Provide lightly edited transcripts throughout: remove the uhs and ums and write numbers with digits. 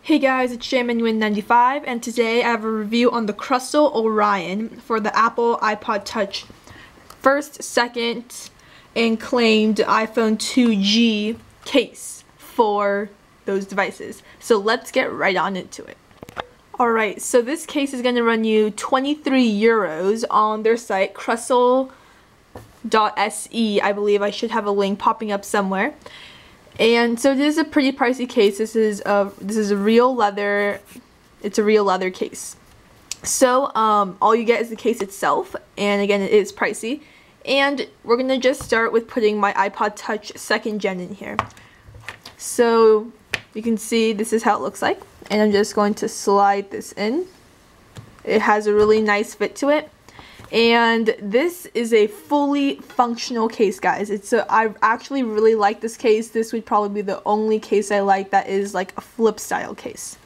Hey guys, it's JManuin95 and today I have a review on the Krusell Orion for the Apple iPod Touch first, second, and claimed iPhone 2G case for those devices. So let's get right on into it. Alright, so this case is going to run you 23 euros on their site, krusell.se. I believe I should have a link popping up somewhere. And so this is a pretty pricey case. This is a real leather. It's a real leather case. So all you get is the case itself, and again it is pricey. And we're gonna just start with putting my iPod Touch 2nd Gen in here. So you can see this is how it looks like, and I'm just going to slide this in. It has a really nice fit to it. And this is a fully functional case, guys. I actually really like this case. This would probably be the only case I like that is like a flip style case.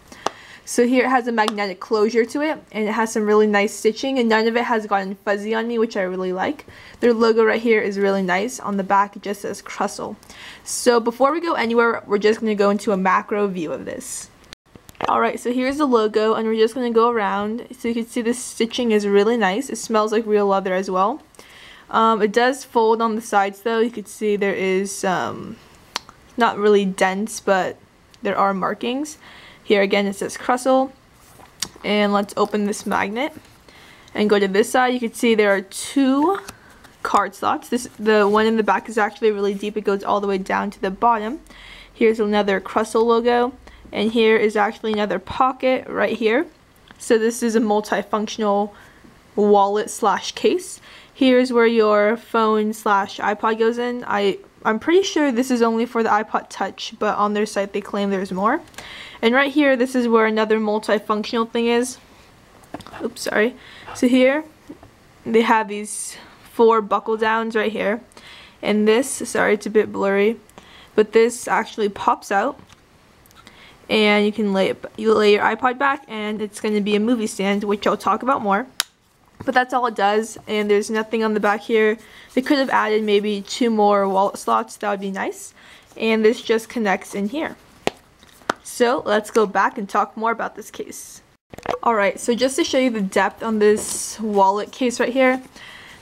So here it has a magnetic closure to it, and it has some really nice stitching, and none of it has gotten fuzzy on me, which I really like. Their logo right here is really nice. On the back it just says Krusell. So before we go anywhere, we're just going to go into a macro view of this. Alright, so here's the logo, and we're just going to go around. So you can see the stitching is really nice. It smells like real leather as well. It does fold on the sides though. You can see there is not really dense, but there are markings. Here again it says Krusell. And let's open this magnet and go to this side. You can see there are two card slots. The one in the back is actually really deep. It goes all the way down to the bottom. Here's another Krusell logo. And here is actually another pocket right here. So this is a multifunctional wallet slash case. Here's where your phone slash iPod goes in. I'm pretty sure this is only for the iPod Touch, but on their site they claim there's more. And right here, this is where another multifunctional thing is. Oops, sorry. So here, they have these 4 buckle downs right here. And this, sorry it's a bit blurry, but this actually pops out. And you can lay your iPod back, and it's going to be a movie stand, which I'll talk about more. But that's all it does, and there's nothing on the back here. They could have added maybe 2 more wallet slots. That would be nice. And this just connects in here. So let's go back and talk more about this case. Alright, so just to show you the depth on this wallet case right here.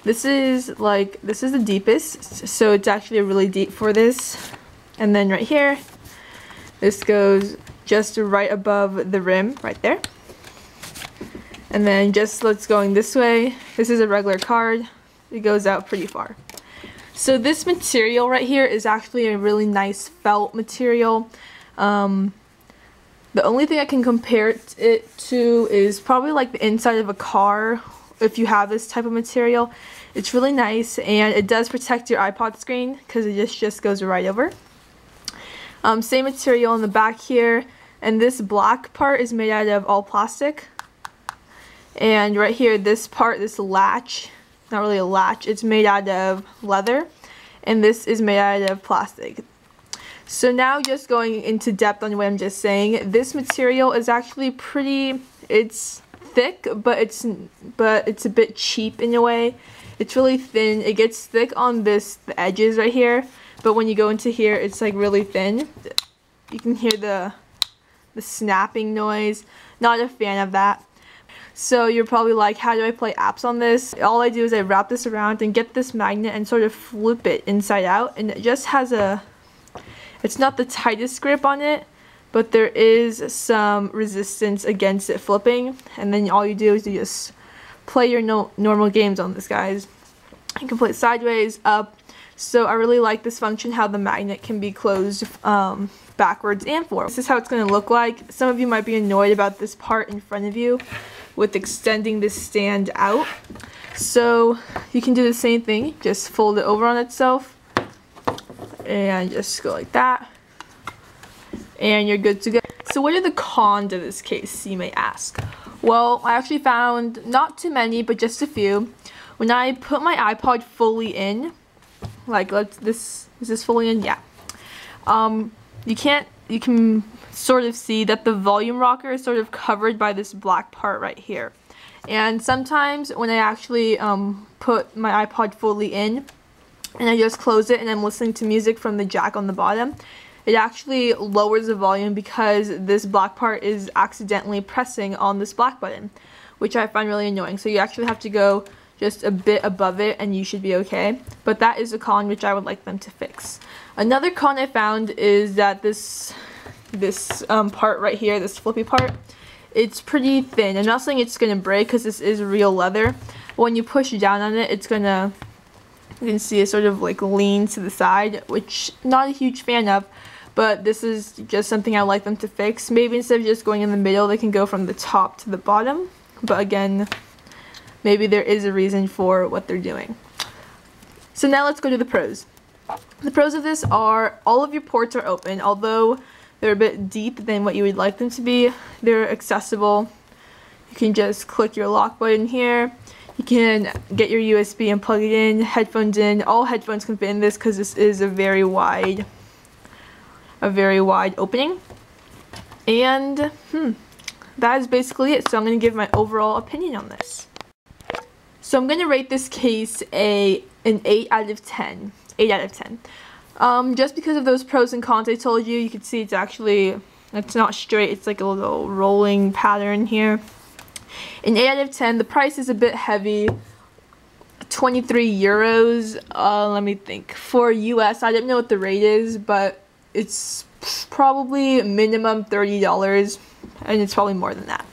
This is the deepest, so it's actually really deep for this. And then right here, this goes just right above the rim right there. And then just let's going this way. This is a regular card. It goes out pretty far. So this material right here is actually a really nice felt material. The only thing I can compare it to is probably like the inside of a car if you have this type of material. It's really nice, and it does protect your iPod screen because it just goes right over. Same material on the back here, and this black part is made out of all plastic. And right here, this part, this latch, not really a latch, it's made out of leather, and this is made out of plastic. So now just going into depth on what I'm just saying, this material is actually pretty, it's thick, but it's a bit cheap in a way. It's really thin. It gets thick on the edges right here, but when you go into here, it's like really thin. You can hear the snapping noise. Not a fan of that. So you're probably like, how do I play apps on this? All I do is I wrap this around and get this magnet and sort of flip it inside out, and it just has it's not the tightest grip on it, but there is some resistance against it flipping. And then all you do is you just play your normal games on this, guys. You can play it sideways, up. So I really like this function, how the magnet can be closed backwards and forward. This is how it's going to look like. Some of you might be annoyed about this part in front of you with extending this stand out. So you can do the same thing, just fold it over on itself and just go like that, and you're good to go. So what are the cons of this case, you may ask? Well, I actually found not too many, but just a few. When I put my iPod fully in, like is this fully in? Yeah. You can sort of see that the volume rocker is sort of covered by this black part right here. And sometimes when I actually put my iPod fully in and I just close it and I'm listening to music from the jack on the bottom, it actually lowers the volume because this black part is accidentally pressing on this black button, which I find really annoying. So you actually have to go just a bit above it and you should be okay. But that is a con which I would like them to fix. Another con I found is that this part right here, this flippy part, it's pretty thin. I'm not saying it's gonna break because this is real leather. When you push down on it, it's gonna, you can see it sort of like lean to the side, which I'm not a huge fan of, but this is just something I would like them to fix. Maybe instead of just going in the middle, they can go from the top to the bottom. But again, maybe there is a reason for what they're doing. So now let's go to the pros. The pros of this are all of your ports are open, although they're a bit deep than what you would like them to be. They're accessible. You can just click your lock button here. You can get your USB and plug it in, headphones in. All headphones can fit in this because this is a very wide opening. And that is basically it. So I'm going to give my overall opinion on this. So I'm going to rate this case an 8 out of 10. 8 out of 10. Just because of those pros and cons I told you, you can see it's not straight, it's like a little rolling pattern here. An 8 out of 10, the price is a bit heavy, 23 euros, let me think. For US, I don't know what the rate is, but it's probably minimum $30, and it's probably more than that.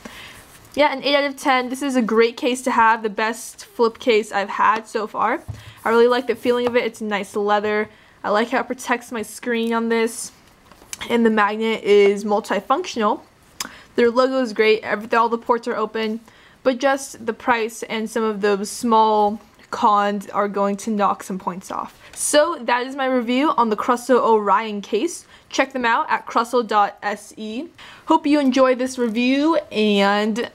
Yeah, an 8 out of 10. This is a great case to have, the best flip case I've had so far. I really like the feeling of it. It's nice leather. I like how it protects my screen on this. And the magnet is multifunctional. Their logo is great. All the ports are open. But just the price and some of those small cons are going to knock some points off. So that is my review on the Krusell Orion case. Check them out at krusell.se. Hope you enjoyed this review, and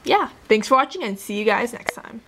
yeah, thanks for watching and see you guys next time.